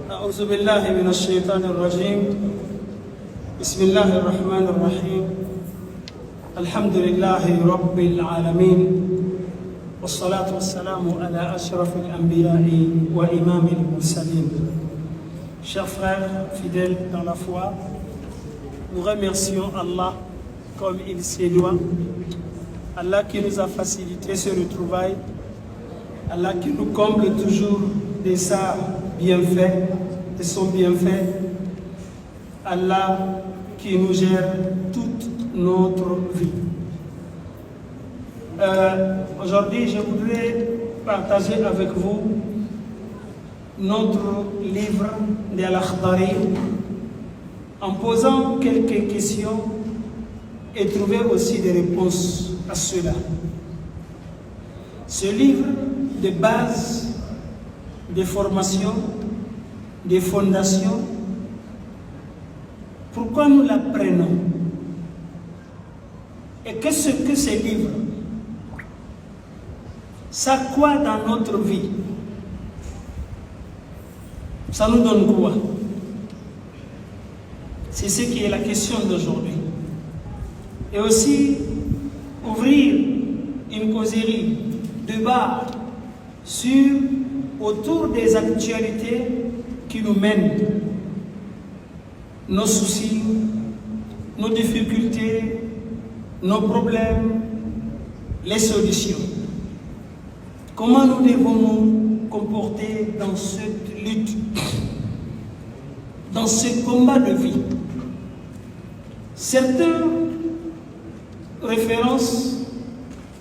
أعوذ بالله من الشيطان الرجيم بسم الله الرحمن الرحيم الحمد لله رب العالمين والصلاة والسلام على أشرف الأنبياء وإمام المرسلين. Chers frères fidèles dans la foi, nous remercions Allah comme il s'est doit, Allah qui nous a facilité ce retrouvailles, Allah qui nous comble toujours de sa bienfait, de son bienfait, Allah qui nous gère toute notre vie. Aujourd'hui, je voudrais partager avec vous notre livre de Al-Akhdari en posant quelques questions et trouver aussi des réponses à cela. Ce livre de base, de formation, de fondation, pourquoi nous l'apprenons? Et qu'est-ce que ce livre? Ça quoi dans notre vie? Ça nous donne quoi? C'est ce qui est la question d'aujourd'hui. Et aussi, ouvrir une causerie, débat autour des actualités qui nous mènent, nos soucis, nos difficultés, nos problèmes, les solutions. Comment nous devons nous comporter dans cette lutte, dans ce combat de vie? Certaines références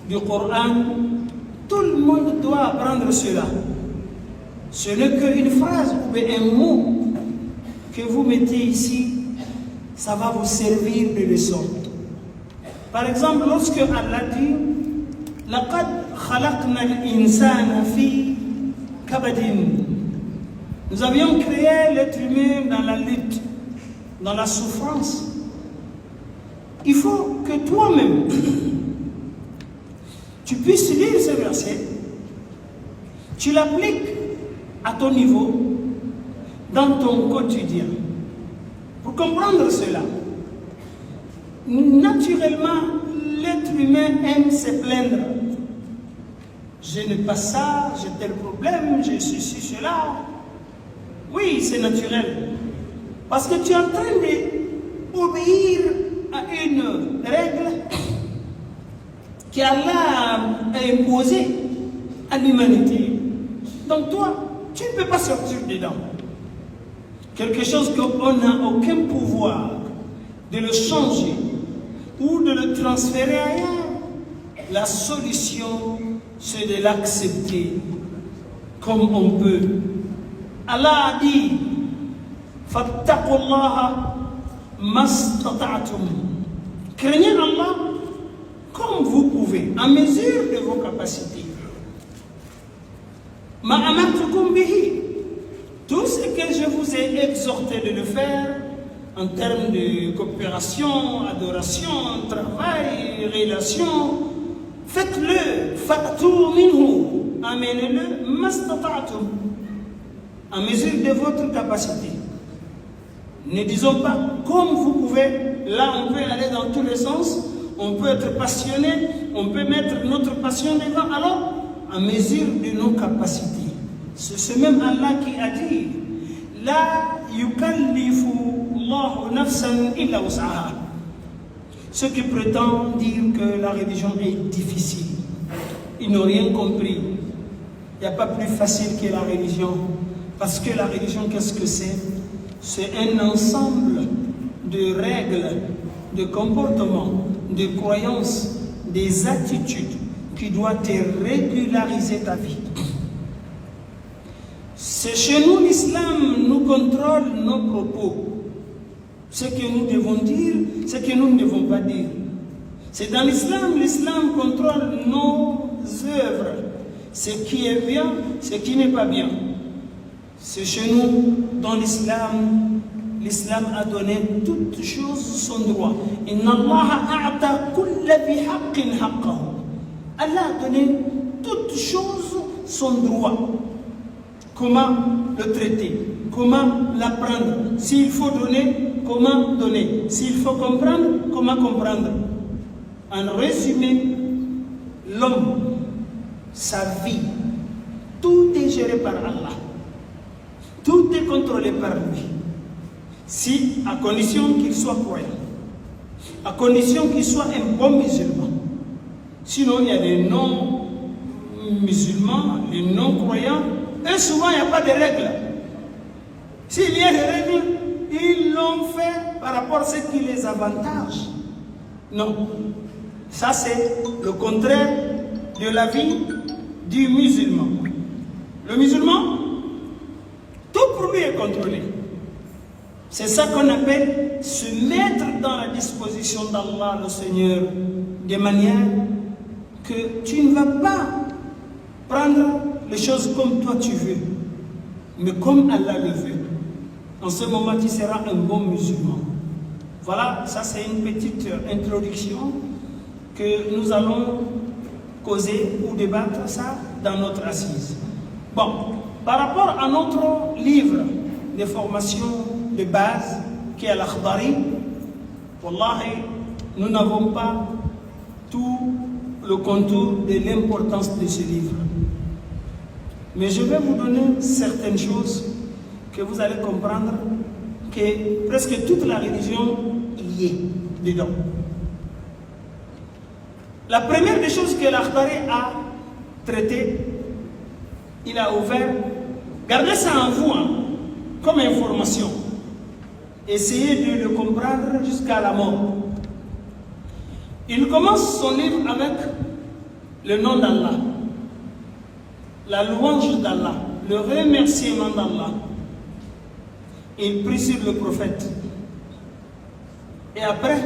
du Coran, tout le monde doit apprendre cela. Ce n'est qu'une phrase ou un mot que vous mettez ici, ça va vous servir de leçon. Par exemple, lorsque Allah dit لَقَدْ خَلَقْنَا الْإِنسَانَ فِي كَبَدٍ, nous avions créé l'être humain dans la lutte, dans la souffrance. Il faut que toi-même, tu puisses lire ce verset, tu l'appliques à ton niveau, dans ton quotidien. Pour comprendre cela, naturellement, l'être humain aime se plaindre. Je n'ai pas ça, j'ai tel problème, j'ai ceci, cela. Oui, c'est naturel. Parce que tu es en train d'obéir à une règle qu'Allah a imposée à l'humanité. Donc toi, tu ne peux pas sortir dedans. Quelque chose qu'on n'a aucun pouvoir de le changer ou de le transférer ailleurs. La solution, c'est de l'accepter comme on peut. Allah a dit Fattaqullaha mastata'tum. Craignez Allah comme vous pouvez, en mesure de vos capacités. Ma amartukum bihi. Tout ce que je vous ai exhorté de le faire en termes de coopération, adoration, travail, relation, faites-le, fa'tu minhu, amenez-le, mastata'tum, en mesure de votre capacité. Ne disons pas comme vous pouvez, là on peut aller dans tous les sens, on peut être passionné, on peut mettre notre passion devant, alors en mesure de nos capacités. C'est ce même Allah qui a dit La yukallifu Allahu nafsan illa wus'aha. Ceux qui prétendent dire que la religion est difficile, ils n'ont rien compris. Il n'y a pas plus facile que la religion. Parce que la religion, qu'est-ce que c'est? C'est un ensemble de règles, de comportements, de croyances, des attitudes qui doivent te régulariser ta vie. C'est chez nous l'islam nous contrôle nos propos. Ce que nous devons dire, ce que nous ne devons pas dire. C'est dans l'islam contrôle nos œuvres. Ce qui est bien, ce qui n'est pas bien. C'est chez nous, dans l'islam a donné toutes choses son droit. Inna Allah a'ta kulla bi haqqin haqqahu. Allah a donné toutes choses son droit. Comment le traiter? comment l'apprendre. S'il faut donner, comment donner. S'il faut comprendre, comment comprendre. En résumé, l'homme, sa vie, tout est géré par Allah. Tout est contrôlé par lui. Si, à condition qu'il soit croyant, à condition qu'il soit un bon musulman. Sinon, il y a des non-musulmans, les non-croyants, et souvent, il n'y a pas de règles. S'il y a des règles, ils l'ont fait par rapport à ce qui les avantage. Non. Ça, c'est le contraire de la vie du musulman. Le musulman, tout pour lui est contrôlé. C'est ça qu'on appelle se mettre dans la disposition d'Allah, le Seigneur, de manière que tu ne vas pas prendre les choses comme toi tu veux, mais comme Allah le veut. En ce moment, tu seras un bon musulman. Voilà, ça c'est une petite introduction que nous allons causer ou débattre ça dans notre assise. Bon, par rapport à notre livre de formation de base qui est l'Akhdari, wallahi, nous n'avons pas tout le contour de l'importance de ce livre. Mais je vais vous donner certaines choses que vous allez comprendre que presque toute la religion y est dedans. La première des choses que l'Akhdari a traité, il a ouvert, gardez ça en vous, hein, comme information. Essayez de le comprendre jusqu'à la mort. Il commence son livre avec le nom d'Allah, la louange d'Allah, le remerciement d'Allah. Il prie sur le prophète. Et après,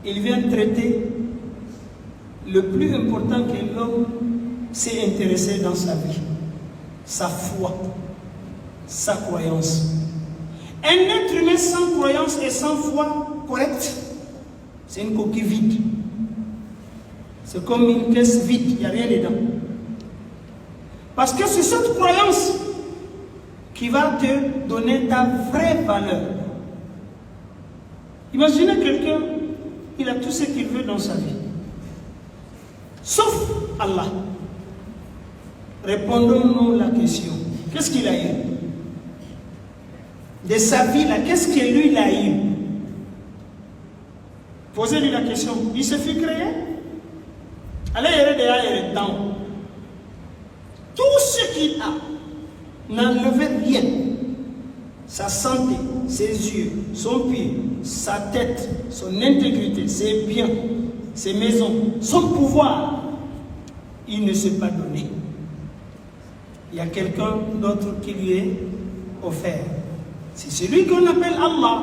il vient traiter le plus important que l'homme s'est intéressé dans sa vie, sa foi, sa croyance. Un être humain sans croyance et sans foi correcte, c'est une coquille vide. C'est comme une caisse vide, il n'y a rien dedans. Parce que c'est cette croyance qui va te donner ta vraie valeur. Imaginez quelqu'un, il a tout ce qu'il veut dans sa vie. Sauf Allah. Répondons-nous la question. Qu'est-ce qu'il a eu? De sa vie, là, qu'est-ce que lui, il a eu? Posez-lui la question. Il se fait créer? Allez, il est dedans. Tout ce qu'il a n'enlevait rien. Sa santé, ses yeux, son pied, sa tête, son intégrité, ses biens, ses maisons, son pouvoir, il ne s'est pas donné. Il y a quelqu'un d'autre qui lui est offert. C'est celui qu'on appelle Allah.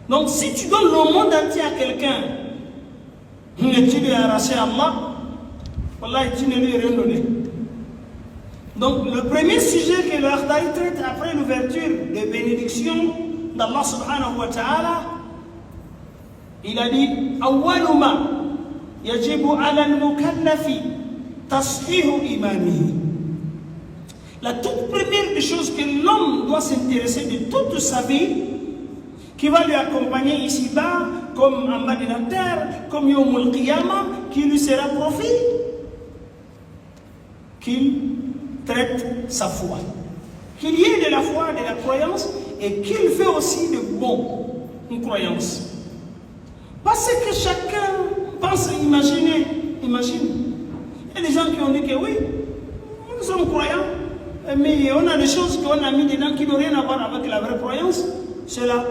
Donc si tu donnes le monde entier à quelqu'un, et tu lui as arraché Allah, voilà, tu ne lui as rien donné. Donc le premier sujet que le Akhdari traite après l'ouverture des bénédictions d'Allah subhanahu wa ta'ala, il a dit awwalu ma yajibu ala al-mukallafi tashihu imanihi. La toute première des choses que l'homme doit s'intéresser de toute sa vie, qui va lui accompagner ici-bas, comme en bas de la terre, comme Yawm al-Qiyamah, qui lui sera profit, qu'il traite sa foi. Qu'il y ait de la foi, de la croyance, et qu'il fait aussi de bon, une croyance. Parce que chacun pense, imagine. Il y a des gens qui ont dit que oui, nous sommes croyants, mais on a des choses qu'on a mis dedans qui n'ont rien à voir avec la vraie croyance. Ceux-là,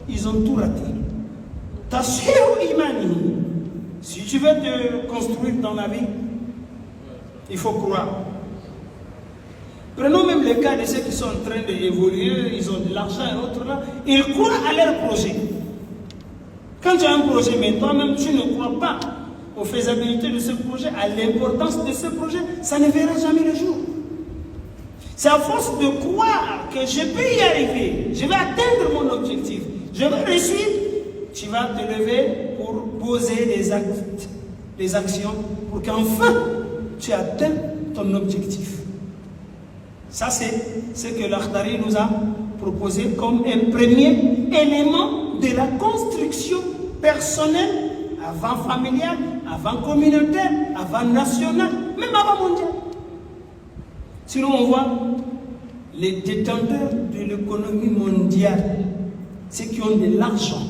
ils ont tout raté. Tashihu imani. Si tu veux te construire dans la vie, il faut croire. Prenons même le cas de ceux qui sont en train d'évoluer, ils ont de l'argent et autres là, ils croient à leur projet. Quand tu as un projet, mais toi-même tu ne crois pas aux faisabilités de ce projet, à l'importance de ce projet, ça ne verra jamais le jour. C'est à force de croire que je peux y arriver, je vais atteindre mon objectif, je vais réussir, tu vas te lever pour poser des actes, des actions, pour qu'enfin tu atteignes ton objectif. Ça, c'est ce que l'Akhdari nous a proposé comme un premier élément de la construction personnelle, avant familiale, avant communautaire, avant nationale, même avant mondiale. Sinon, on voit les détenteurs de l'économie mondiale, ceux qui ont de l'argent.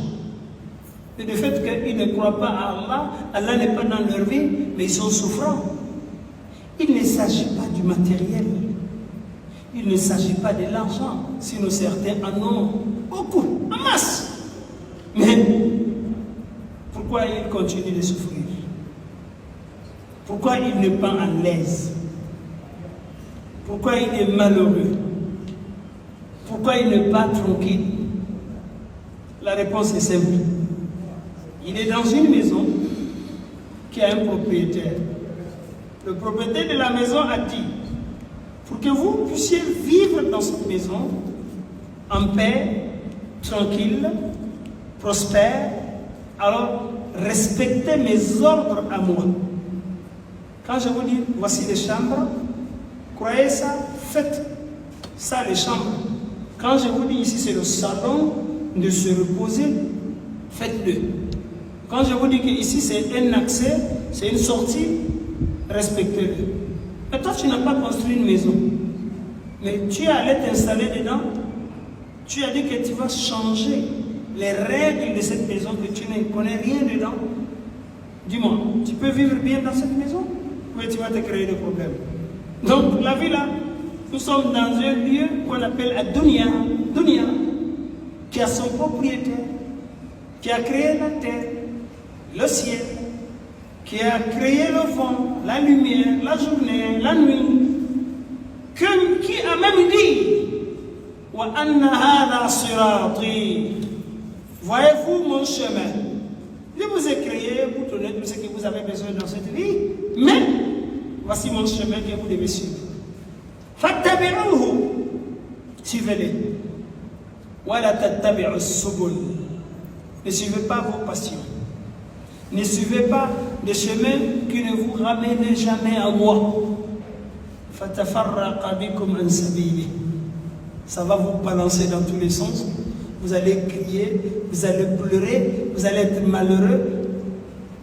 Et le fait qu'ils ne croient pas à Allah, Allah n'est pas dans leur vie, mais ils sont souffrants. Il ne s'agit pas du matériel. Il ne s'agit pas de l'argent, sinon certains en ont beaucoup, en masse. Mais pourquoi ils continuent de souffrir? Pourquoi il n'est pas à l'aise? Pourquoi il est malheureux? Pourquoi il n'est pas tranquille? La réponse est simple. Il est dans une maison qui a un propriétaire. Le propriétaire de la maison a dit, pour que vous puissiez vivre dans cette maison en paix, tranquille, prospère, alors respectez mes ordres à moi. Quand je vous dis, voici les chambres, croyez ça, faites ça les chambres. Quand je vous dis ici c'est le salon de se reposer, faites-le. Quand je vous dis que ici c'est un accès, c'est une sortie, respectez-le. Mais toi tu n'as pas construit une maison, mais tu es allé t'installer dedans, tu as dit que tu vas changer les règles de cette maison, que tu ne connais rien dedans. Dis-moi, tu peux vivre bien dans cette maison ou tu vas te créer des problèmes? Donc la vie là, nous sommes dans un lieu qu'on appelle la Dunya, qui a son propriétaire, qui a créé la terre, le ciel, qui a créé le vent, la lumière, la journée, la nuit, qui a même dit wa anna hadha sirati. Voyez-vous mon chemin? Je vous ai créé pour donner tout ce que vous avez besoin dans cette vie, mais voici mon chemin que vous devez suivre. Fattabi'uhu, suivez-les. Wa la tattabi'u subul. Ne suivez pas vos passions. Ne suivez pas des chemins qui ne vous ramènent jamais à moi. Fatafarraqa bikum an sabili. Ça va vous balancer dans tous les sens. Vous allez crier, vous allez pleurer, vous allez être malheureux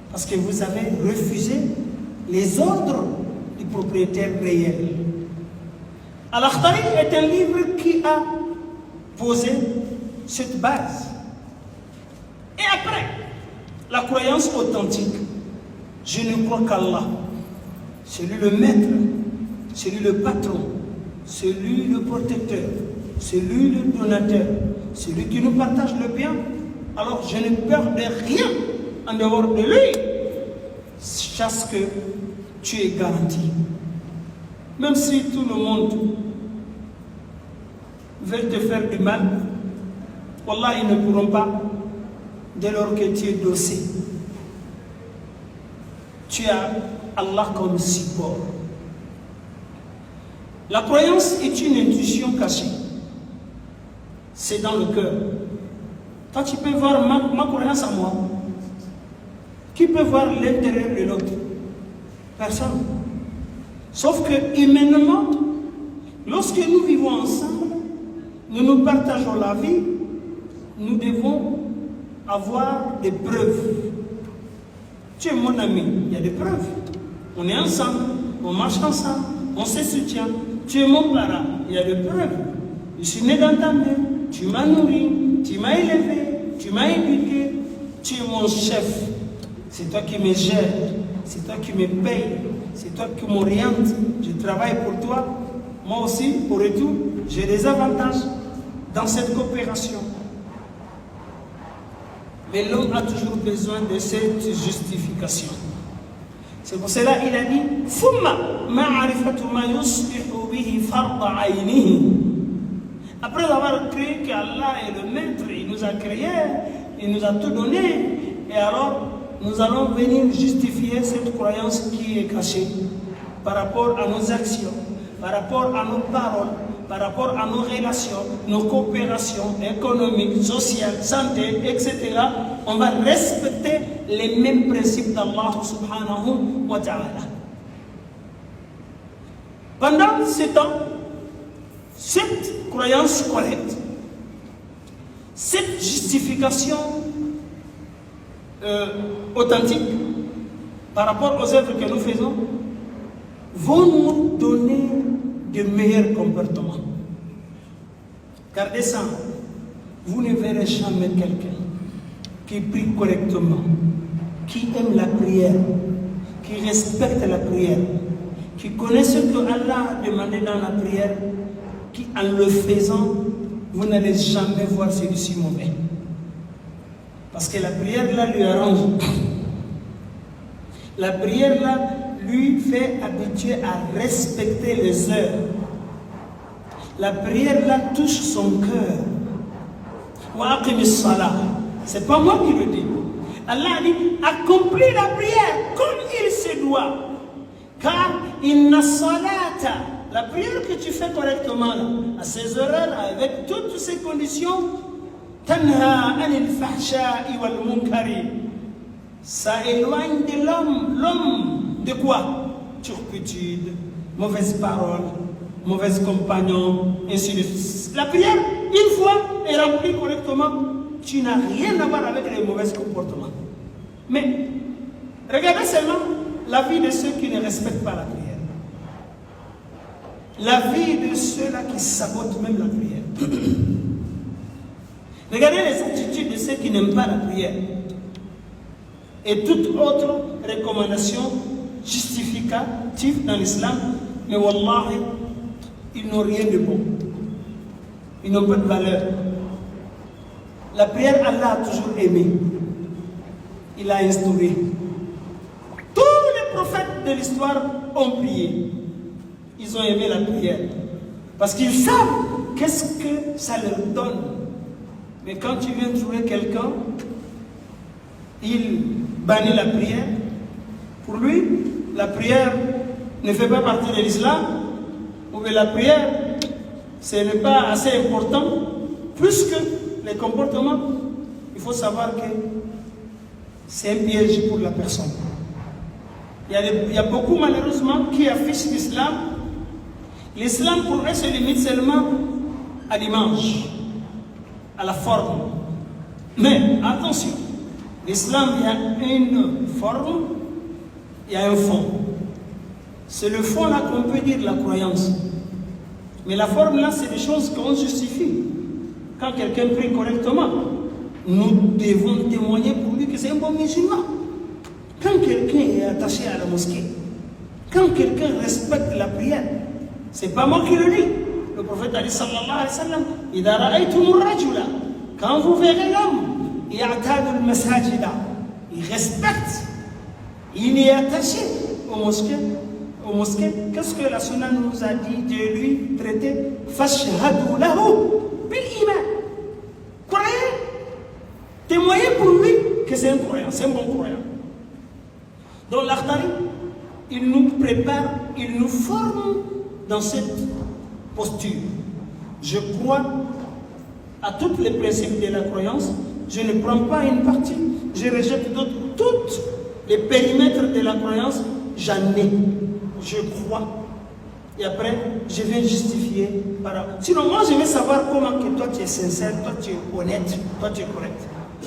parce que vous avez refusé les ordres du propriétaire réel. Al-Akhdari est un livre qui a posé cette base. Et après, la croyance authentique. Je ne crois qu'Allah. C'est lui le maître, c'est lui le patron, c'est lui le protecteur, c'est lui le donateur, c'est lui qui nous partage le bien. Alors je n'ai peur de rien en dehors de lui. Chasse que tu es garanti. Même si tout le monde veut te faire du mal, Wallah, ils ne pourront pas dès lors que tu es dossé. Tu as Allah comme support. La croyance est une intuition cachée. C'est dans le cœur. Toi, tu peux voir ma croyance à moi. Qui peut voir l'intérieur de l'autre? Personne. Sauf que humainement, lorsque nous vivons ensemble, nous partageons la vie, nous devons avoir des preuves. Tu es mon ami, il y a des preuves. On est ensemble, on marche ensemble, on se soutient. Tu es mon parent, il y a des preuves. Je suis né dans ta mère, tu m'as nourri, tu m'as élevé, tu m'as éduqué. Tu es mon chef, c'est toi qui me gères, c'est toi qui me paye, c'est toi qui m'oriente. Je travaille pour toi, moi aussi, au retour, j'ai des avantages dans cette coopération. Mais l'homme a toujours besoin de cette justification. C'est pour cela qu'il a dit après avoir créé qu'Allah est le maître, il nous a créé, il nous a tout donné, et alors nous allons venir justifier cette croyance qui est cachée par rapport à nos actions, par rapport à nos paroles, par rapport à nos relations, nos coopérations économiques, sociales, santé, etc. On va respecter les mêmes principes d'Allah subhanahu wa ta'ala. Pendant ce temps, cette croyance correcte, cette justification authentique par rapport aux œuvres que nous faisons, vont nous donner de meilleurs comportements. Gardez ça. Vous ne verrez jamais quelqu'un qui prie correctement, qui aime la prière, qui respecte la prière, qui connaît ce que Allah a demandé dans la prière, qui en le faisant, vous n'allez jamais voir celui-ci mauvais. Parce que la prière là lui arrange. La prière là lui fait habituer à respecter les heures. La prière là touche son cœur. Wa aqimi s-salah. C'est pas moi qui le dis. Allah dit accomplis la prière comme il se doit. Car inna salata, la prière que tu fais correctement là, à ces horaires, avec toutes ces conditions, tanha anil fahsha'i wal munkari. Ça éloigne de l'homme. L'homme de quoi? Turpitude, mauvaise parole, mauvais compagnon, ainsi de suite. La prière, une fois, est remplie correctement. Tu n'as rien à voir avec les mauvais comportements. Mais regardez seulement la vie de ceux qui ne respectent pas la prière. La vie de ceux-là qui sabotent même la prière. Regardez les attitudes de ceux qui n'aiment pas la prière. Et toute autre recommandation justificative dans l'islam, mais wallahi, ils n'ont rien de bon. Ils n'ont pas de valeur. La prière, Allah a toujours aimé. Il a instauré. Tous les prophètes de l'histoire ont prié. Ils ont aimé la prière. Parce qu'ils savent qu'est-ce que ça leur donne. Mais quand tu viens trouver quelqu'un, il bannit la prière. Pour lui, la prière ne fait pas partie de l'islam. Ou bien la prière, ce n'est pas assez important. Plus que les comportements, il faut savoir que c'est un piège pour la personne. Il y a beaucoup malheureusement qui affichent l'islam. L'islam pour eux se limite seulement à l'image, à la forme. Mais attention, l'islam, il y a une forme, il y a un fond. C'est le fond là qu'on peut dire la croyance. Mais la forme là, c'est des choses qu'on justifie. Quand quelqu'un prie correctement, nous devons témoigner pour lui que c'est un bon musulman. Quand quelqu'un est attaché à la mosquée, quand quelqu'un respecte la prière, c'est pas moi qui le dis. Le prophète a dit sallallahu alayhi wa sallam, idha ra'aytumur rajula, quand vous verrez l'homme, ya'tadu al-masajida, il respecte, il est attaché aux mosquées. Qu'est-ce que la sunna nous a dit de lui traiter? Fashhadu lahu bil iman. Croyez, témoignez pour lui que c'est un croyant, c'est un bon croyant. Donc l'Akhtari, il nous prépare, il nous forme dans cette posture. Je crois à tous les principes de la croyance, je ne prends pas une partie, je rejette d'autres. Tous les périmètres de la croyance, j'en ai, je crois. Et après, je viens justifier par rapport. Sinon, moi, je veux savoir comment que toi, tu es sincère, toi, tu es honnête, toi, tu es correct.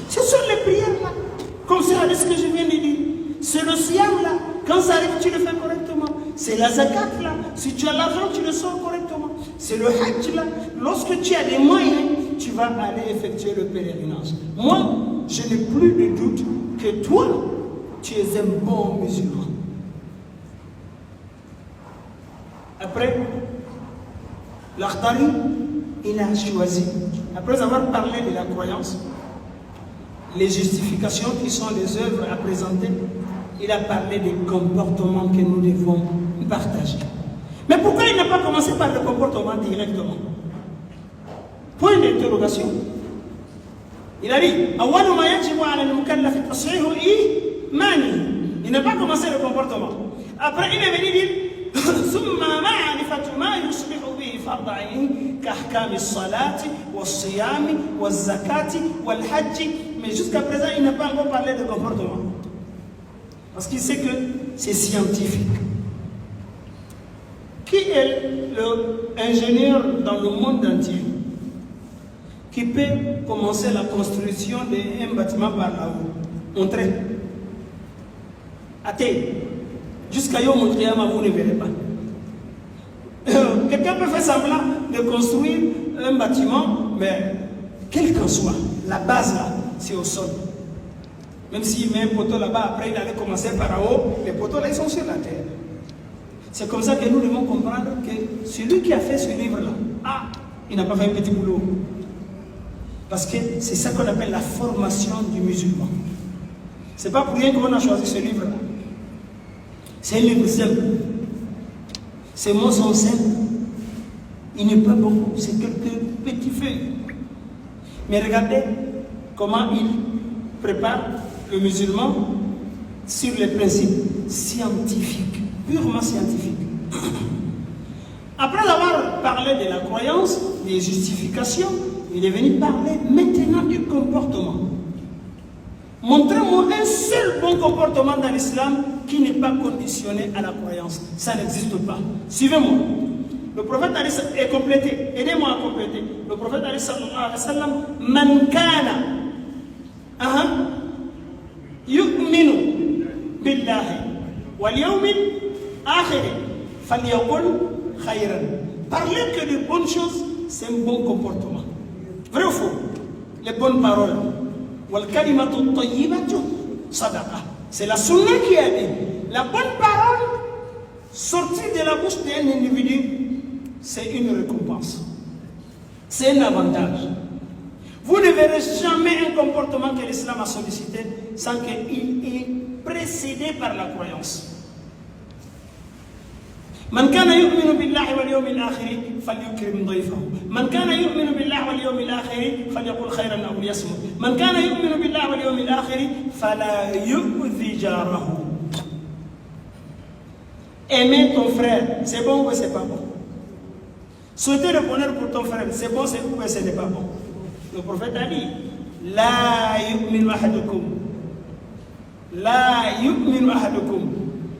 Ce sont les prières là, comme c'est avec ce que je viens de dire. C'est le siam là, quand ça arrive, tu le fais correctement. C'est la zakat là, si tu as l'argent, tu le sors correctement. C'est le hajj là, lorsque tu as des moyens, tu vas aller effectuer le pèlerinage. Moi, je n'ai plus de doute que toi, tu es un bon musulman. Après, l'Akhtari, il a choisi, après avoir parlé de la croyance, les justifications qui sont les œuvres à présenter, il a parlé des comportements que nous devons partager. Mais pourquoi il n'a pas commencé par le comportement directement? Point d'interrogation. Il a dit, il n'a pas commencé le comportement. Après, il est venu dire, ثم معرفة ما يصبح به فرض عينه كأحكام الصلاة والصيام والزكاة والحج. Mais jusqu'à présent, il n'a pas encore parlé de comportement. Parce qu'il sait que c'est scientifique. Qui est l'ingénieur dans le monde entier qui peut commencer la construction d'un bâtiment par là-haut? Montrez. Attends. Jusqu'à Yom Kiyama, vous ne verrez pas. Quelqu'un peut faire semblant de construire un bâtiment, mais quel qu'en soit, la base là, c'est au sol. Même s'il met un poteau là-bas, après il allait commencer par en haut, les poteaux là, ils sont sur la terre. C'est comme ça que nous devons comprendre que celui qui a fait ce livre-là, il n'a pas fait un petit boulot. Parce que c'est ça qu'on appelle la formation du musulman. C'est pas pour rien qu'on a choisi ce livre-là. C'est un livre simple. Ces mots sont simples. Il n'est pas beaucoup, c'est quelques petits feuilles. Mais regardez comment il prépare le musulman sur les principes scientifiques, purement scientifiques. Après avoir parlé de la croyance, des justifications, il est venu parler maintenant du comportement. Montrez-moi un seul bon comportement dans l'islam qui n'est pas conditionné à la croyance. Ça n'existe pas. Suivez-moi. Le prophète est complété. Aidez-moi à compléter. Le prophète sallallahu alayhi wa sallam, man kana yu'minu billahi wal yawmil akhir falyaqul khayran. Parler que de bonnes choses, c'est un bon comportement. Vrai ou faux? Les bonnes paroles. Wal kalimatu tayyibatu sadaqa. C'est la sunna qui a dit. La bonne parole sortie de la bouche d'un individu, c'est une récompense. C'est un avantage. Vous ne verrez jamais un comportement que l'islam a sollicité sans qu'il est précédé par la croyance. من كان يؤمن بالله واليوم الآخر فليكرم ضيفه. من كان يؤمن بالله واليوم الآخر فليقل خيرا أو ليصمت. من كان يؤمن بالله واليوم الآخر فلا يؤذي جاره. Aimer ton frère, c'est bon ou c'est pas bon? Souhaiter le bonheur pour ton frère, c'est bon ou ce n'est pas bon? Le prophète a dit, La yu'minu ahadukum, La yu'minu ahadukum,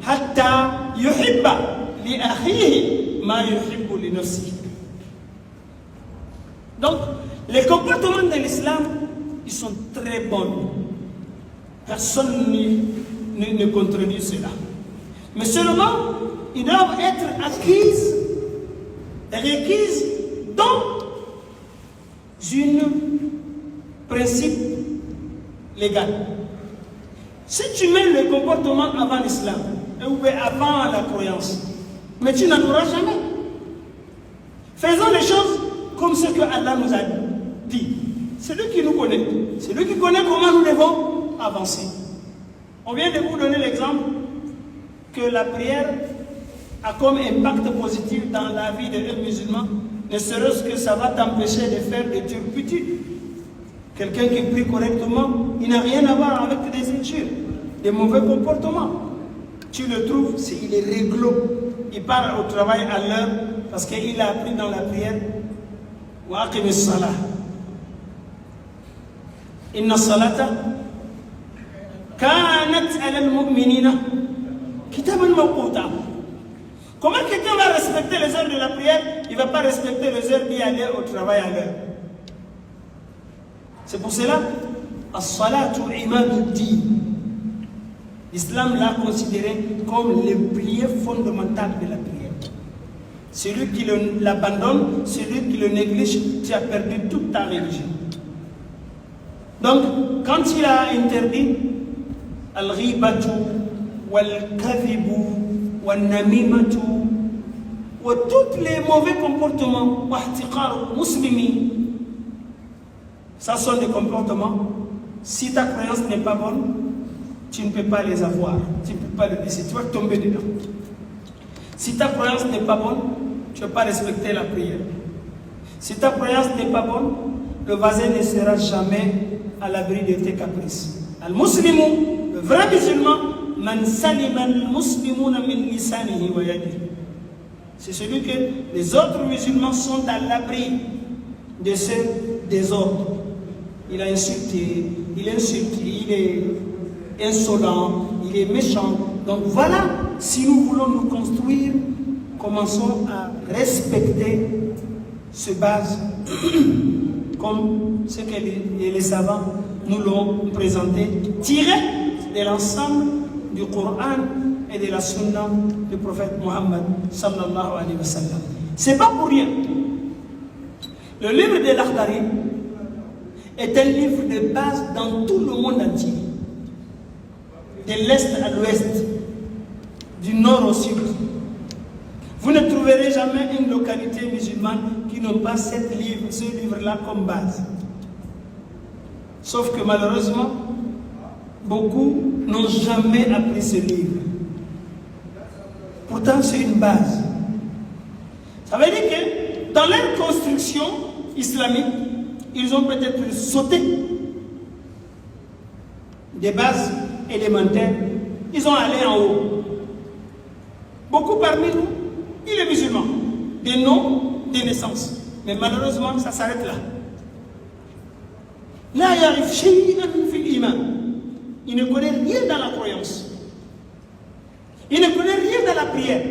hatta yuhibba li akhihi ma yuhibbu li nafsihi. Donc, les comportements de l'islam, ils sont très bons. Personne ne contredit cela. Mais seulement, ils doivent être acquises, requises dans un principe légal. Si tu mets le comportement avant l'islam, ou avant la croyance, mais tu n'en auras jamais. Faisons les choses comme ce que Allah nous a dit. C'est lui qui nous connaît. C'est lui qui connaît comment nous devons avancer. On vient de vous donner l'exemple que la prière a comme impact positif dans la vie d'un musulman, ne serait-ce que ça va t'empêcher de faire des turpitudes. Quelqu'un qui prie correctement, il n'a rien à voir avec des injures, des mauvais comportements. Tu le trouves, il est réglo. Il part au travail à l'heure parce qu'il a appris dans la prière wa aqim as-salah. Inna as-salata kanat 'ala al-mu'minina kitaban mawquta. Comment quelqu'un va respecter les heures de la prière? Il ne va pas respecter les heures d'y aller au travail à l'heure. C'est pour cela, as-salatu imaduddin. L'islam l'a considéré comme le pilier fondamental de la prière. Celui qui l'abandonne, celui qui le néglige, tu as perdu toute ta religion. Donc, quand il a interdit al-ghibatu, wal-kadhibu, wal-namimatu, ou tous les mauvais comportements, wahtiqar muslimi, ça sont des comportements. Si ta croyance n'est pas bonne, tu ne peux pas les avoir, tu ne peux pas le laisser, tu vas tomber dedans. Si ta croyance n'est pas bonne, tu ne vas pas respecter la prière. Si ta croyance n'est pas bonne, le voisin ne sera jamais à l'abri de tes caprices. Al-Muslimu, le vrai musulman, man salima al-muslimuna min lisanihi wa yadihi. C'est celui que les autres musulmans sont à l'abri de ce désordre. Il a insulté, il est insolent, il est méchant. Donc voilà, si nous voulons nous construire commençons à respecter ce base comme ce que les savants nous l'ont présenté, tiré de l'ensemble du Coran et de la Sunna du prophète Mohammed sallallahu alayhi wa sallam. C'est pas pour rien. Le livre de l'Akhdari est un livre de base dans tout le monde entier, de l'Est à l'Ouest, du Nord au Sud. Vous ne trouverez jamais une localité musulmane qui n'a pas ce livre-là comme base. Sauf que malheureusement, beaucoup n'ont jamais appris ce livre. Pourtant, c'est une base. Ça veut dire que dans leur construction islamique, ils ont peut-être sauté des bases élémentaires. Ils ont allé en haut. Beaucoup parmi nous, il est musulman, des noms, des naissances. Mais malheureusement, ça s'arrête là. Là, il ne connaît rien dans la croyance. Il ne connaît rien dans la prière.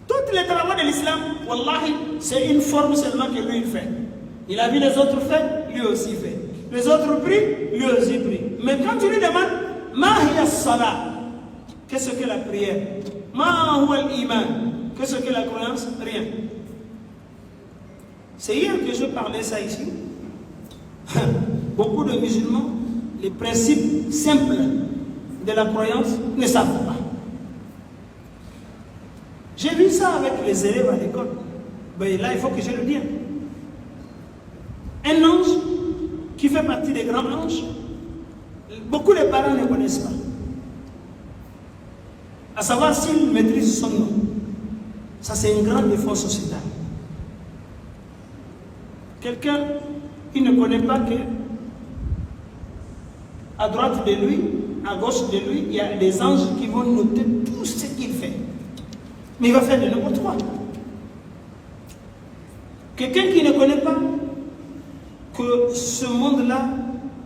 Toutes les travaux de l'islam, wallahi, c'est une forme seulement que lui il fait. Il a vu les autres faire, lui aussi fait. Les autres prient, lui aussi prie. Mais quand tu lui demandes, ma hiya salat, qu'est-ce que la prière? Ma huwa al-iman, qu'est-ce que la croyance? Rien. C'est hier que je parlais ça ici. Beaucoup de musulmans, les principes simples de la croyance ne savent pas. J'ai vu ça avec les élèves à l'école. Ben là, il faut que je le dise. Un ange qui fait partie des grands anges, beaucoup de parents ne connaissent pas. À savoir s'ils maîtrisent son nom. Ça, c'est un grand défaut sociétal. Quelqu'un qui ne connaît pas que à droite de lui, à gauche de lui, il y a des anges qui vont noter tout ce qu'il fait. Mais il va faire de n'importe quoi. Quelqu'un qui ne connaît pas que ce monde-là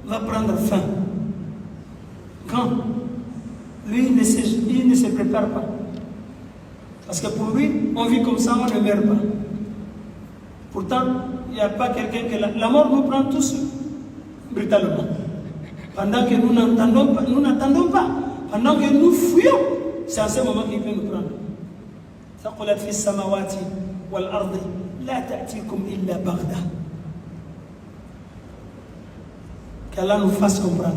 va prendre fin. Quand lui il ne se prépare pas. Parce que pour lui, on vit comme ça, on ne meurt pas. Pourtant, il n'y a pas quelqu'un que la mort nous prend tous brutalement. Pendant que nous n'entendons pas, pendant que nous fuyons, c'est à ce moment qu'il peut nous prendre. ثقلت في السماوات والأرض لا تأتيكم إلا بغتة. Qu'Allah nous fasse comprendre.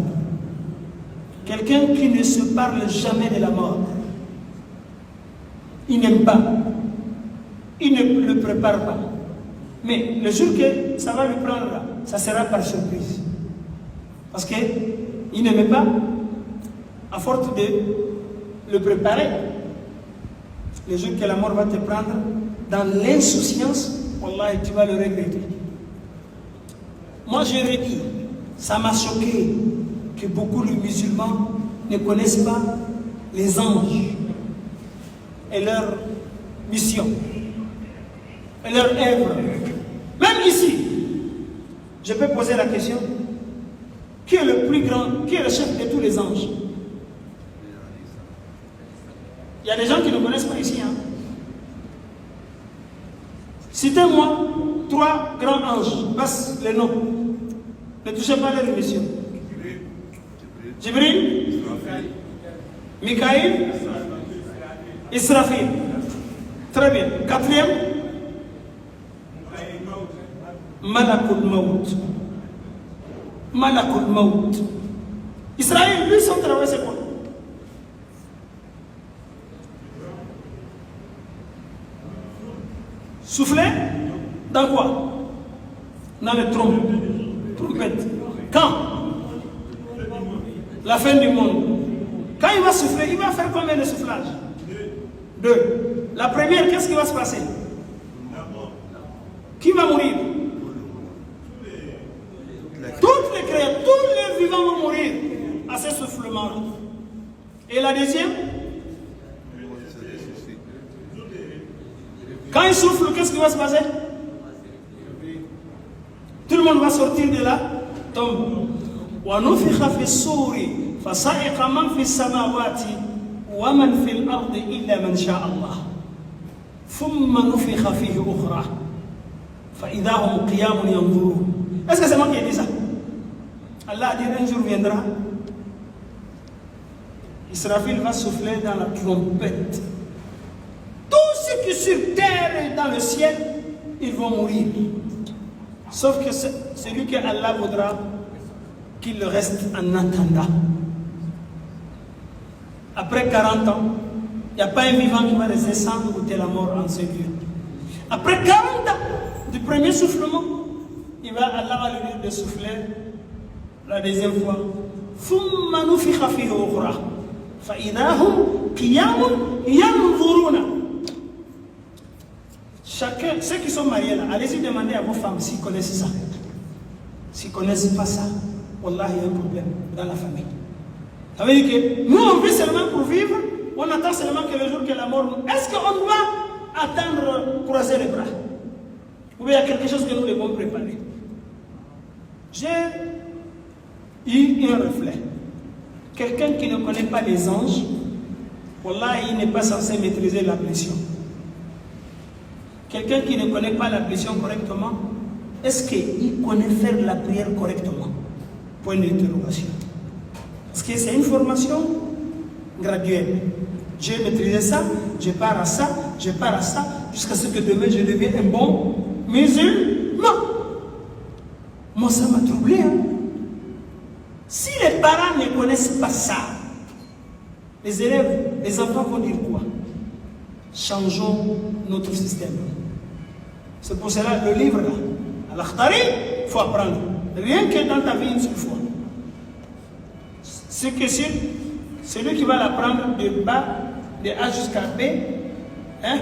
Quelqu'un qui ne se parle jamais de la mort, il n'aime pas, il ne le prépare pas. Mais le jour que ça va lui prendre, ça sera par surprise. Parce qu'il n'aimait pas, à force de le préparer, le jour que la mort va te prendre, dans l'insouciance, Wallah, tu vas le regretter. Moi, je l'ai dit, ça m'a choqué que beaucoup de musulmans ne connaissent pas les anges et leur mission et leur œuvre. Même ici, je peux poser la question, qui est le plus grand, qui est le chef de tous les anges? Il y a des gens qui ne connaissent pas ici. Hein. Citez-moi 3 grands anges, passe les noms. Ne touchez pas leur mission. Jibril, Mikaïl, Israfil. Très bien. 4e, Malakul Maut. Malakul Maut. Israël, lui, son travail, c'est quoi? Souffler dans quoi? Dans les trompettes. Quand? La fin du monde. Quand il va souffler, il va faire combien de soufflages? 2. La première, qu'est-ce qui va se passer? Qui va mourir? Toutes les créatures, tous les vivants vont mourir à ce soufflement-là. Et la deuxième? Quand il souffle, qu'est-ce qui va se passer? Tout le monde va sortir de là, tombe. وَنُفِخَ فِي الصُّورِ فَصَعِقَ مَنْ فِي السَّمَاوَاتِ وَمَنْ فِي الْأَرْضِ إِلَّا مَنْ شَاءَ اللَّهُ. Est-ce que c'est moi qui ai dit ça? Allah a dit un jour viendra, Israfil va souffler dans la trompette. Tous ceux qui sur terre et dans le ciel, ils vont mourir. Sauf que celui que Allah voudra qu'il reste en attendant. Après 40 ans, il n'y a pas un vivant qui va rester sans goûter la mort en ce lieu. Après 40 ans du premier soufflement, Allah va lui dire de souffler la deuxième fois. Chacun, ceux qui sont mariés là, allez-y demander à vos femmes s'ils connaissent ça. S'ils ne connaissent pas ça, Wallah, il y a un problème dans la famille. Ça veut dire que nous, on vit seulement pour vivre, on attend seulement que le jour que la mort... Est-ce qu'on doit attendre, croiser les bras? Ou bien il y a quelque chose que nous devons préparer? J'ai eu un reflet. Quelqu'un qui ne connaît pas les anges, Wallah, il n'est pas censé maîtriser la pression. Quelqu'un qui ne connaît pas la pression correctement, est-ce qu'il connaît faire la prière correctement? Point d'interrogation. Parce que c'est une formation graduelle. J'ai maîtrisé ça, je pars à ça, je pars à ça, jusqu'à ce que demain je devienne un bon musulman. Moi, ça m'a troublé. Hein? Si les parents ne connaissent pas ça, les élèves, les enfants vont dire quoi? Changeons notre système. C'est pour cela le livre là, Al-Akhtari, il faut apprendre. Rien que dans ta vie une seule fois. C'est que celui qui va l'apprendre de bas, de A jusqu'à B, hein,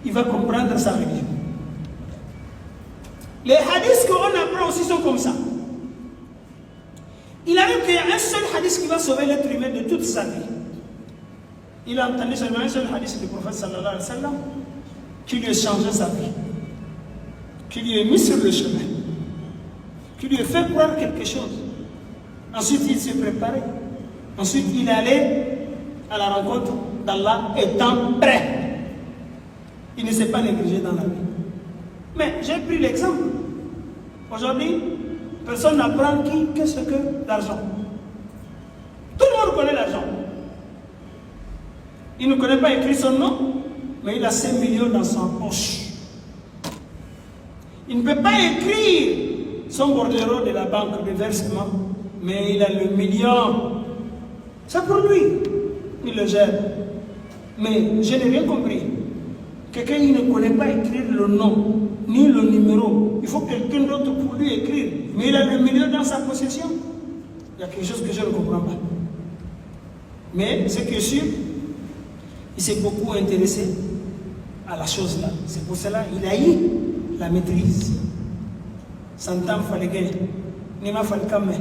il va comprendre sa religion. Les hadiths qu'on apprend aussi sont comme ça. Il arrive qu'il y a un seul hadith qui va sauver l'être humain de toute sa vie. Il a entendu seulement un seul hadith du prophète sallallahu alayhi wa sallam qui lui a changé sa vie, qui lui a mis sur le chemin, qui lui a fait croire quelque chose. Ensuite, il s'est préparé. Ensuite, il allait à la rencontre d'Allah étant prêt. Il ne s'est pas négligé dans la vie. Mais j'ai pris l'exemple. Aujourd'hui, personne n'apprend qu'est-ce que l'argent. Tout le monde connaît l'argent. Il ne connaît pas écrire son nom, mais il a 5 millions dans sa poche. Il ne peut pas écrire son bordereau de la banque de versement, mais il a le million. C'est pour lui. Il le gère. Mais je n'ai rien compris. Quelqu'un qui ne connaît pas écrire le nom, ni le numéro, il faut quelqu'un d'autre pour lui écrire. Mais il a le million dans sa possession. Il y a quelque chose que je ne comprends pas. Mais ce qui est sûr, il s'est beaucoup intéressé à la chose là. C'est pour cela qu'il a eu la maîtrise. Santam Faligé, Nima Falkame,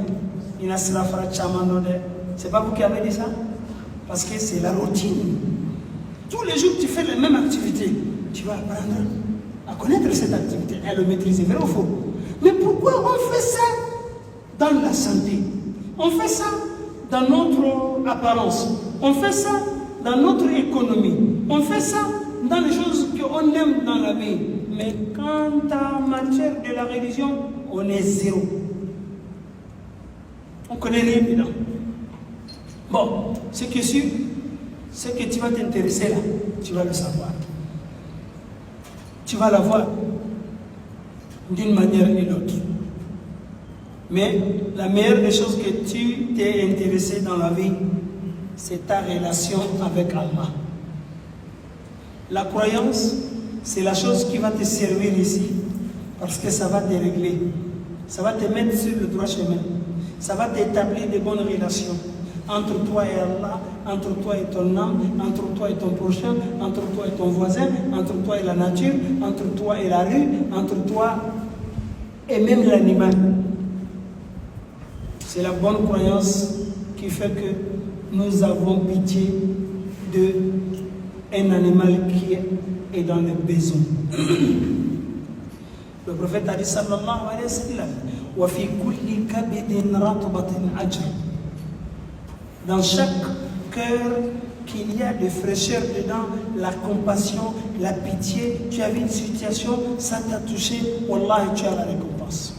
Inasra Frachamanode. C'est pas vous qui avez dit ça? Parce que c'est la routine. Tous les jours, tu fais la même activité. Tu vas apprendre à connaître cette activité, à le maîtriser, vrai ou faux? Mais pourquoi on fait ça dans la santé? On fait ça dans notre apparence. On fait ça dans notre économie. On fait ça dans les choses qu'on aime dans la vie. Mais quant à matière de la religion, on est zéro. On connaît rien dedans. Bon, ce qui est sûr, c'est que tu vas t'intéresser là. Tu vas le savoir. Tu vas la voir d'une manière ou d'une autre. Mais la meilleure des choses que tu t'es intéressé dans la vie, c'est ta relation avec Allah. La croyance, c'est la chose qui va te servir ici, parce que ça va te régler. Ça va te mettre sur le droit chemin. Ça va t'établir de bonnes relations entre toi et Allah, entre toi et ton âme, entre toi et ton prochain, entre toi et ton voisin, entre toi et la nature, entre toi et la rue, entre toi et même l'animal. C'est la bonne croyance qui fait que nous avons pitié d'un animal qui est dans le besoin. Le prophète a dit sallallahu alayhi wa sallam, wa fi kulli kabidin ratbatin ajr. Dans chaque cœur qu'il y a de fraîcheur dedans, la compassion, la pitié. Tu as vu une situation, ça t'a touché, Wallah, tu as la récompense.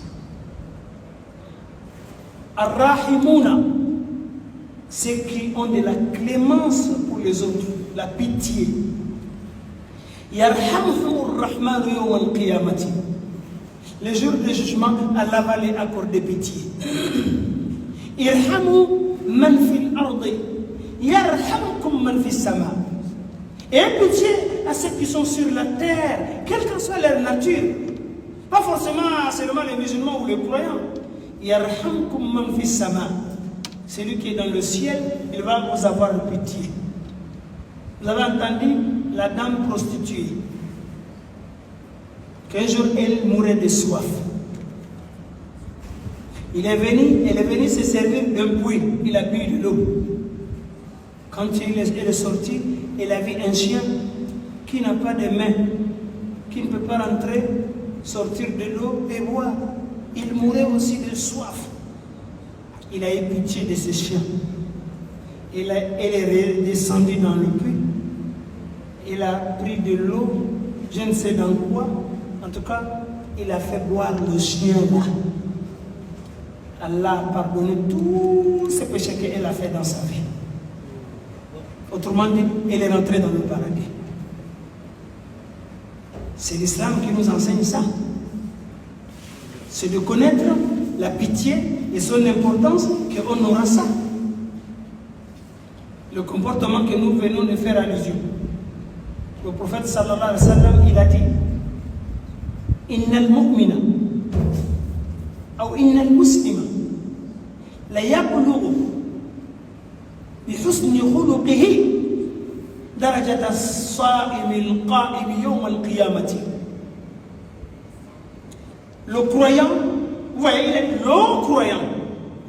Ar-Rahimouna, ceux qui ont de la clémence pour les autres, la pitié. Yarhamhumur Rahmanu yawm al-qiyamati. Le jour du jugement, Allah va les accorder pitié. Irhamu man fil ardi, yarhamkum man fis sama. Et pitié à ceux qui sont sur la terre, quelle que soit leur nature. Pas forcément seulement les musulmans ou les croyants. Yarhamkum man fis sama. Celui qui est dans le ciel, il va vous avoir pitié. Vous avez entendu la dame prostituée, qu'un jour elle mourait de soif. Elle est venue se servir d'un puits, il a bu de l'eau. Quand elle est sortie, elle a vu un chien qui n'a pas de main, qui ne peut pas rentrer, sortir de l'eau et boire. Il mourait aussi de soif. Il a eu pitié de ce chien. Elle est descendue dans le puits. Il a pris de l'eau, je ne sais dans quoi. En tout cas, il a fait boire le chien là. Allah a pardonné tous ces péchés qu'elle a fait dans sa vie. Autrement dit, elle est rentrée dans le paradis. C'est l'islam qui nous enseigne ça. C'est de connaître la pitié et son importance qu'on aura ça. Le comportement que nous venons de faire allusion. Le prophète sallallahu alayhi wa sallam, il a dit Inna al-mu'mina ou inna al-muslima la yablughu bi husni khuluqihi darajata as-sa'imi al-qa'imi yawm al-qiyamati. Le croyant, vous voyez, il est le croyant.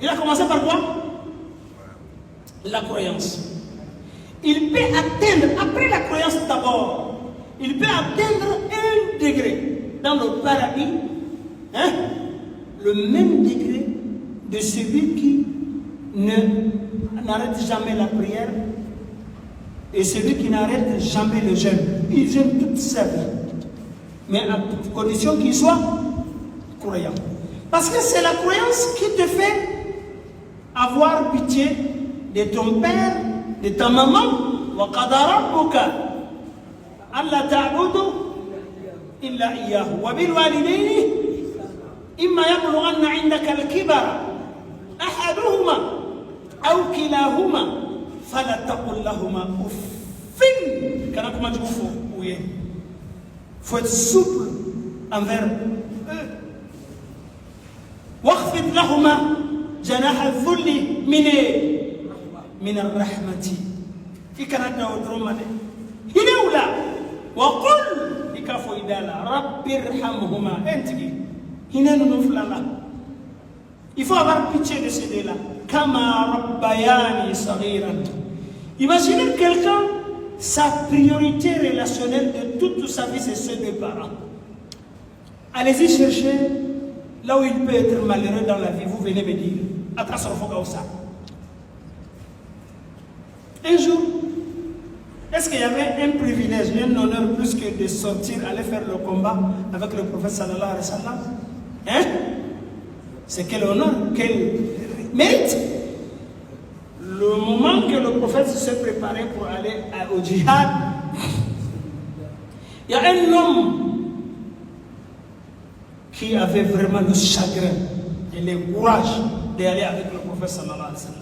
Il a commencé par quoi? La croyance. Il peut atteindre, après la croyance d'abord, il peut atteindre un degré dans le paradis, hein, le même degré de celui qui n'arrête jamais la prière et celui qui n'arrête jamais le jeûne. Il jeûne toute sa vie, mais à condition qu'il soit croyant. Parce que c'est la croyance qui te fait avoir pitié de ton père, de ta maman. وَقَضَى رَبُّكَ أَلَّا تَعْبُدُوا إِلَّا إِيَّاهُ وَبِالْوَالِدَيْنِ إِمَّا يَبْلُغَنَّ عِندَكَ الْكِبَرَ أَحَدُهُمَا أَوْ كِلَاهُمَا فَلَا تَقُلْ لَهُمَا أُفٍّ. Il faut être souple envers eux. وَاخْفِضْ لَهُمَا جَنَاحَ الذُّلِّ من الرحمة. إكرنا ودرمنا هنا ولا وقل إكافو إدالا رب ارحمهما أنتي هنا نفللا. Il faut avoir pitié de ces deux-là. Kama rabbayani saghiran. Imaginez quelqu'un, sa priorité relationnelle de toute sa vie, c'est ses deux parents. Allez-y chercher là où il peut être malheureux dans la vie. Vous venez me dire. Attention, il faut ça. Un jour, est-ce qu'il y avait un privilège, un honneur plus que de sortir, aller faire le combat avec le prophète sallallahu alayhi wa sallam? Hein? C'est quel honneur, quel mérite. Le moment que le prophète se préparait pour aller au djihad, il y a un homme qui avait vraiment le chagrin et le courage d'aller avec le prophète sallallahu alayhi wa sallam.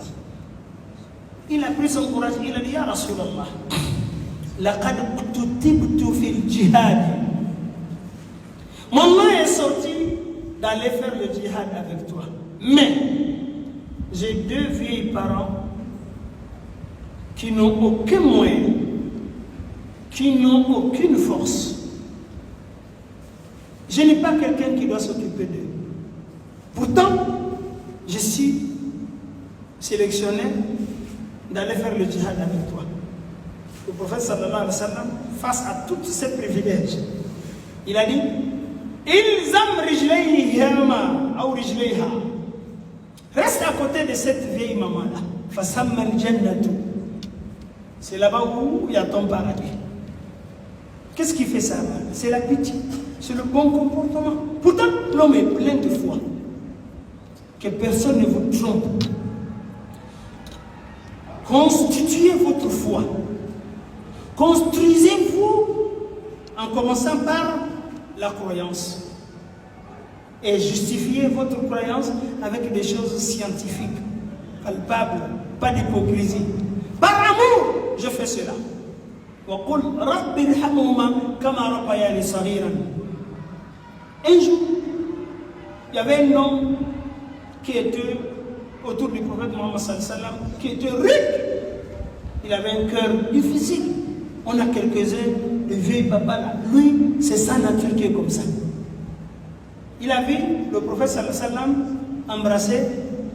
Il a pris son courage, il a dit Ya Rasulallah, laqad kutibtu fil jihad. Mon nom est sorti d'aller faire le djihad avec toi. Mais j'ai deux vieilles parents qui n'ont aucun moyen, qui n'ont aucune force. Je n'ai pas quelqu'un qui doit s'occuper d'eux. Pourtant, je suis sélectionné d'aller faire le djihad avec toi. Le prophète sallallahu alayhi wa sallam, face à tous ces privilèges, il a dit Ilzam rijlayhima ou rijlayha. Reste à côté de cette vieille maman-là. Fasamma al-jannatu C'est là-bas où il y a ton paradis. Qu'est-ce qui fait ça? C'est la pitié, c'est le bon comportement. Pourtant, l'homme est plein de foi. Que personne ne vous trompe. Constituez votre foi. Construisez-vous en commençant par la croyance. Et justifiez votre croyance avec des choses scientifiques, palpables, pas d'hypocrisie. Par amour, je fais cela. Un jour, il y avait un homme qui était autour du prophète Mohammed sallallahu alayhi wa sallam, qui était riche. Il avait un cœur difficile. On a quelques-uns, de vieux papa là. Lui, c'est sa nature qui est comme ça. Il a vu le prophète sallallahu alayhi wa sallam embrasser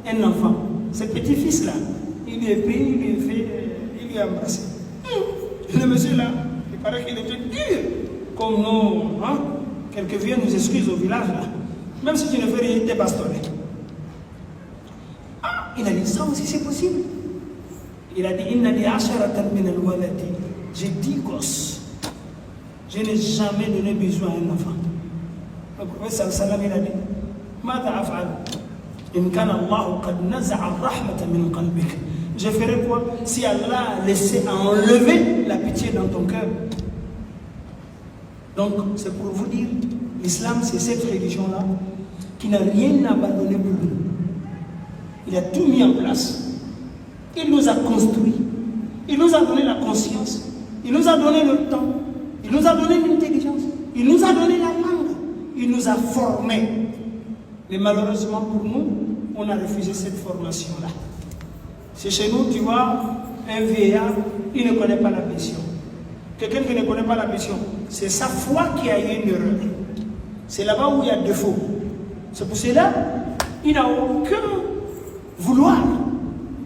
un enfant. Ce petit-fils là, il lui a pris, il lui a embrassé. Le monsieur là, il paraît qu'il était dur. Comme nous, hein? Quelques vieux nous excusent au village là. Même si tu ne fais rien, tu es bastonné. Ah, il a dit ça aussi, c'est possible. Il a dit, j'ai 10 gosses. Je n'ai jamais donné besoin à un enfant. Le prophète sallallahu alayhi wa sallam, il a dit, ماذا أفعل إن كان الله قد نزع الرحمة من قلبك. Je ferai quoi si Allah a laissé enlever la pitié dans ton cœur? Donc, c'est pour vous dire, l'islam, c'est cette religion-là qui n'a rien abandonné pour nous. Il a tout mis en place. Il nous a construit. Il nous a donné la conscience. Il nous a donné le temps. Il nous a donné l'intelligence. Il nous a donné la langue. Il nous a formés. Mais malheureusement pour nous, on a refusé cette formation-là. C'est chez nous, tu vois, un vieillard, il ne connaît pas la mission. Quelqu'un qui ne connaît pas la mission, c'est sa foi qui a eu une erreur. C'est là-bas où il y a défaut. C'est pour cela qu'il n'a aucun vouloir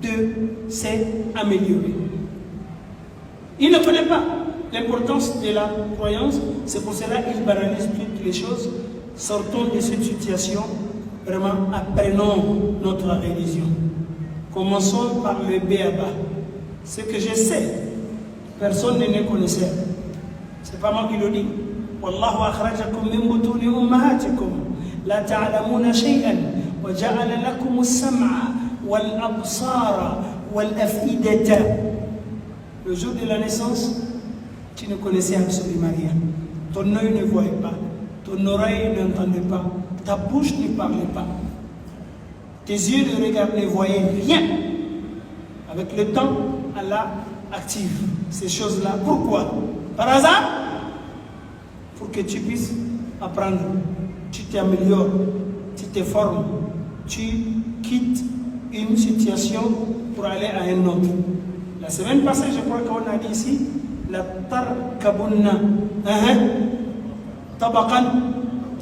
de s'améliorer. Il ne connaît pas l'importance de la croyance. C'est pour cela qu'il banalise toutes les choses. Sortons de cette situation. Vraiment, apprenons notre religion. Commençons par le B.A.B.A. Ce que je sais, personne ne me connaissait. C'est pas moi qui le dis. Wallahu akhrajakum min butuni ummahatikum la ta'lamuna shay'an wa ja'ala lakum as-sam'a wal absara wal af'idata. Le jour de la naissance, tu ne connaissais absolument rien. Ton œil ne voyait pas, ton oreille n'entendait pas, ta bouche ne parlait pas. Tes yeux ne voyaient rien. Avec le temps, Allah active ces choses-là. Pourquoi? Par hasard? Pour que tu puisses apprendre. Tu t'améliores, tu te formes, tu quittes une situation pour aller à un autre. La semaine passée, je crois qu'on a dit ici, la tarkabunna tabaqan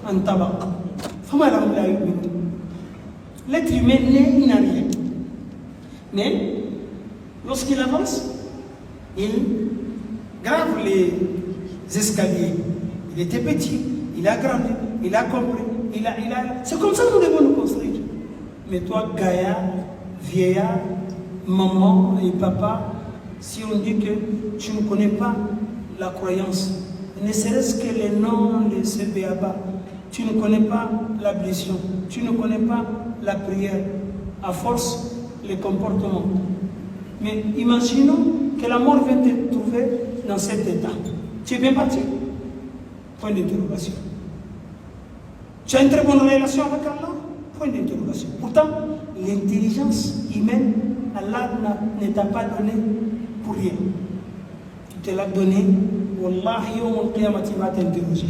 an tabaq. L'être humain n'est, il n'a rien. Mais lorsqu'il avance, il grave les escaliers. Il était petit, il a grandi, il a compris, c'est comme ça que nous devons nous construire. Mais toi, gaillard, vieillard, maman et papa, si on dit que tu ne connais pas la croyance, ne serait-ce que les noms de ce B.A.B.A., tu ne connais pas l'ablution, tu ne connais pas la prière, à force, les comportements. Mais imaginons que la mort vient te trouver dans cet état. Tu es bien parti? Point d'interrogation. Tu as une très bonne relation avec Allah? Point d'interrogation. Pourtant, l'intelligence humaine, Allah ne t'a pas donné pour rien. Tu te l'as donné, Wallahi, au qiyamah, il va t'interroger.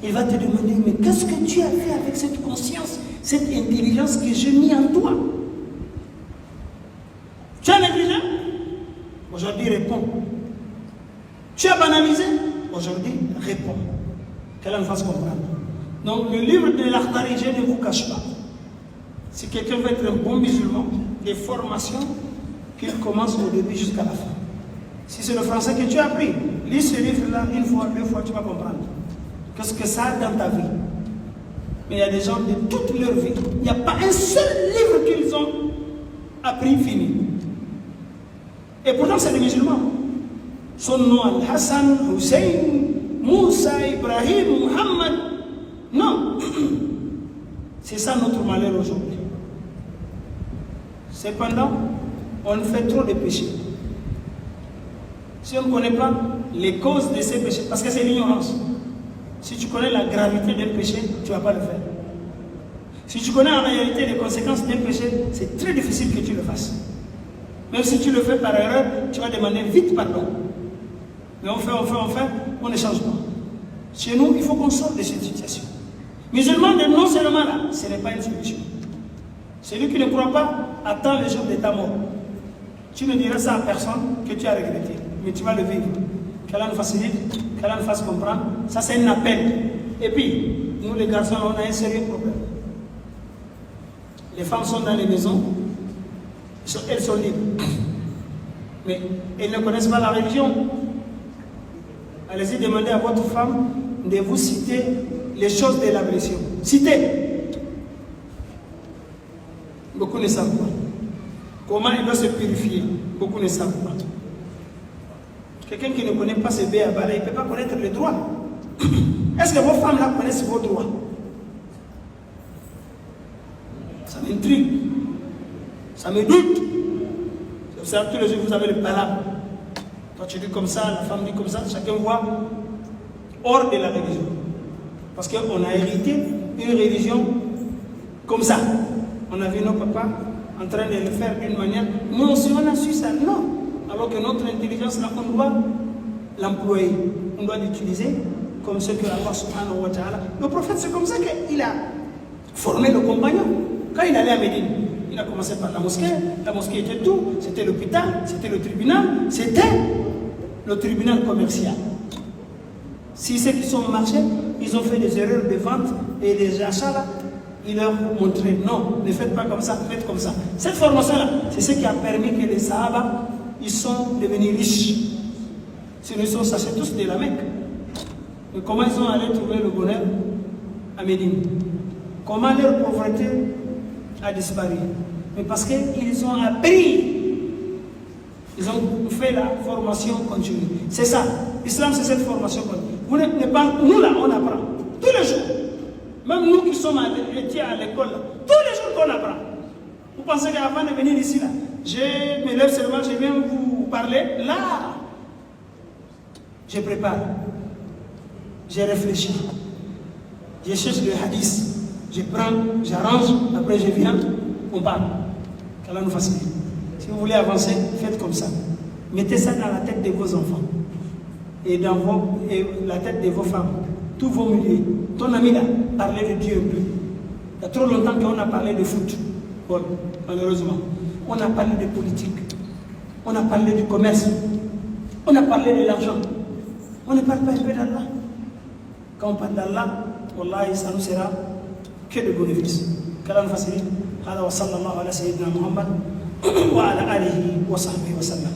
Il va te demander, mais qu'est-ce que tu as fait avec cette conscience, cette intelligence que j'ai mis en toi? Tu as négligé? Aujourd'hui, réponds. Tu as banalisé? Aujourd'hui, réponds. Qu'elle en fasse comprendre. Donc, le livre de l'Akhdari, je ne vous cache pas. Si quelqu'un veut être un bon musulman, des formations qu'il commence au début jusqu'à la fin. Si c'est le français que tu as appris, lis ce livre-là une fois, deux fois, tu vas comprendre. Qu'est-ce que ça a dans ta vie? Mais il y a des gens de toute leur vie, il n'y a pas un seul livre qu'ils ont appris fini. Et pourtant, c'est des musulmans. Son nom Al-Hassan, Hussein, Moussa, Ibrahim, Muhammad. Non. C'est ça notre malheur aujourd'hui. Cependant, on fait trop de péchés. Si on ne connaît pas les causes de ces péchés, parce que c'est l'ignorance. Si tu connais la gravité d'un péché, tu ne vas pas le faire. Si tu connais en réalité les conséquences d'un péché, c'est très difficile que tu le fasses. Même si tu le fais par erreur, tu vas demander vite pardon. Mais on fait, on ne change pas. Chez nous, il faut qu'on sorte de cette situation. Musulman, non seulement là, ce n'est pas une solution. Celui qui ne croit pas attend le jour de ta mort. Tu ne diras ça à personne que tu as regretté, mais tu vas le vivre. Qu'Allah nous facilite, qu'Allah nous fasse comprendre. Ça, c'est un appel. Et puis, nous les garçons, on a un sérieux problème. Les femmes sont dans les maisons, elles sont libres. Mais elles ne connaissent pas la religion. Allez-y demander à votre femme de vous citer les choses de la religion. Citez. Beaucoup ne savent pas. Comment elle doit se purifier? Beaucoup ne savent pas. Quelqu'un qui ne connaît pas ce béaba, il ne peut pas connaître les droits. Est-ce que vos femmes là connaissent vos droits? Ça m'intrigue. Ça me doute. C'est ça, tous les jours vous avez le palabre. Toi tu dis comme ça, la femme dit comme ça, chacun voit hors de la religion. Parce qu'on a hérité une religion comme ça. On a vu nos papas en train de le faire d'une manière. Non, si on a su ça, non. Alors que notre intelligence, là, on doit l'employer. On doit l'utiliser comme ce que Allah subhanahu wa ta'ala. Le prophète, c'est comme ça qu'il a formé le compagnon. Quand il allait à Médine, il a commencé par la mosquée. La mosquée était tout. C'était l'hôpital, c'était le tribunal, c'était le tribunal commercial. Si ceux qui sont marchés, ils ont fait des erreurs de vente et des achats là, il leur montrait non, ne faites pas comme ça, faites comme ça. Cette formation-là, c'est ce qui a permis que les Sahaba, ils sont devenus riches. Sinon, ils sont sachés tous de la Mecque. Mais comment ils ont allé trouver le bonheur à Médine? Comment leur pauvreté a disparu? Mais parce qu'ils ont appris. Ils ont fait la formation continue. C'est ça. L'islam, c'est cette formation continue. Nous, là, on apprend. Tous les jours. Même nous qui sommes étudiants à l'école, tous les jours qu'on apprend. Vous pensez qu'avant de venir ici, là, je me lève seulement, je viens vous parler. Là, je prépare. Je réfléchis. Je cherche le hadith. Je prends, j'arrange, après je viens, on parle. Qu'Allah nous facilite. Si vous voulez avancer, faites comme ça. Mettez ça dans la tête de vos enfants. Et dans la tête de vos femmes. Tous vos milieux. Ton ami là, parlez de Dieu un peu. Il y a trop longtemps qu'on a parlé de foot. Bon, malheureusement. On a parlé de politique. On a parlé du commerce. On a parlé de l'argent. On ne parle pas un peu d'Allah. Quand on parle d'Allah, Wallahi, ça nous sera que de bénéfices. Qu'Allah nous facilite. Hada wa sallallahu ala sayyidina Muhammad wa ala alihi wa sahbihi wa sallam.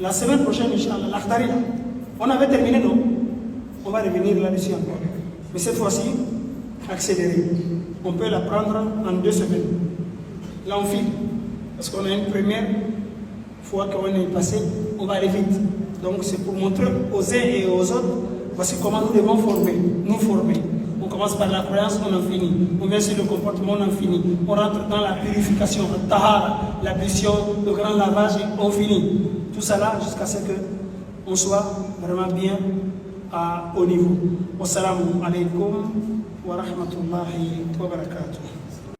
La semaine prochaine, Inch'Allah, l'Akhdari, on avait terminé, non? On va revenir là-dessus encore. Mais cette fois-ci, accéléré. On peut la prendre en 2 semaines. Là, on file. Parce qu'on a une première fois qu'on est passé, on va aller vite. Donc, c'est pour montrer aux uns et aux autres, voici comment nous devons nous former. On commence par la croyance, on en finit. On vient sur le comportement, on en finit. On rentre dans la purification, la tahara, l'ablution, le grand lavage, et on finit. Tout ça là, jusqu'à ce qu'on soit vraiment bien au niveau. Wassalamu alaikum wa rahmatullahi wa barakatuh.